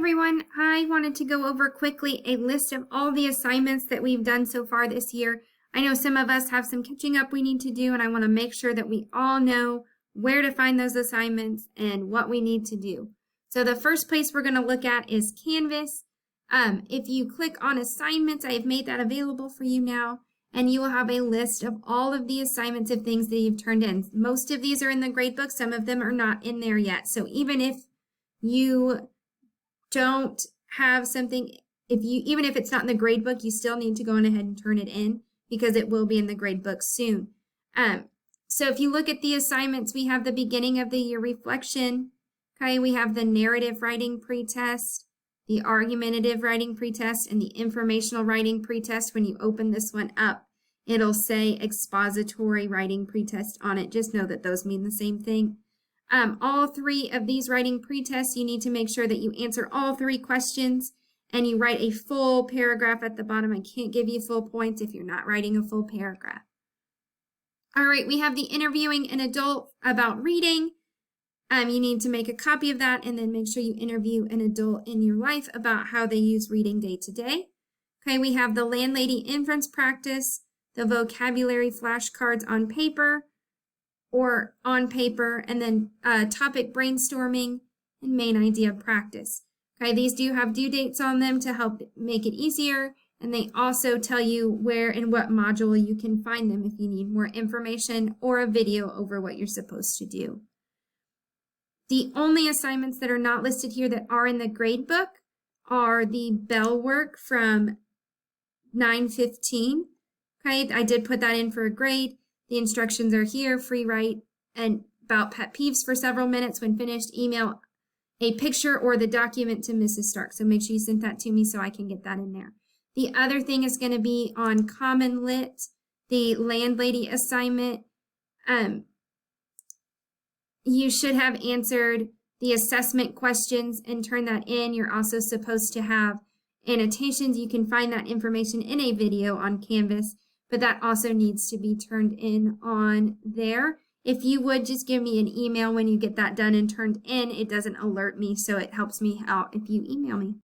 everyone. I wanted to go over quickly a list of all the assignments that we've done so far this year. I know some of us have some catching up we need to do, and I want to make sure that we all know where to find those assignments and what we need to do. So the first place we're going to look at is Canvas. If you click on assignments, I have made that available for you now, and you will have a list of all of the assignments of things that you've turned in. Most of these are in the gradebook. Some of them are not in there yet. So even if you don't have something, even if it's not in the gradebook, you still need to go on ahead and turn it in because it will be in the gradebook soon. So if you look at the assignments, we have the beginning of the year reflection. Okay, we have the narrative writing pretest, the argumentative writing pretest, and the informational writing pretest. When you open this one up, it'll say expository writing pretest on it. Just know that those mean the same thing. All three of these writing pretests, you need to make sure that you answer all three questions and you write a full paragraph at the bottom. I can't give you full points if you're not writing a full paragraph. All right, we have the interviewing an adult about reading. You need to make a copy of that and then make sure you interview an adult in your life about how they use reading day to day. Okay, we have the landlady inference practice, the vocabulary flashcards on paper, and then topic brainstorming and main idea practice. Okay, these do have due dates on them to help make it easier, and they also tell you where and what module you can find them if you need more information or a video over what you're supposed to do. The only assignments that are not listed here that are in the gradebook are the bell work from 9:15. Okay, I did put that in for a grade. The instructions are here, free write, and about pet peeves for several minutes. When finished, email a picture or the document to Mrs. Stark. So make sure you send that to me so I can get that in there. The other thing is going to be on Common Lit, the landlady assignment. You should have answered the assessment questions and turn that in. You're also supposed to have annotations. You can find that information in a video on Canvas, but that also needs to be turned in on there. If you would just give me an email when you get that done and turned in, it doesn't alert me, so it helps me out if you email me.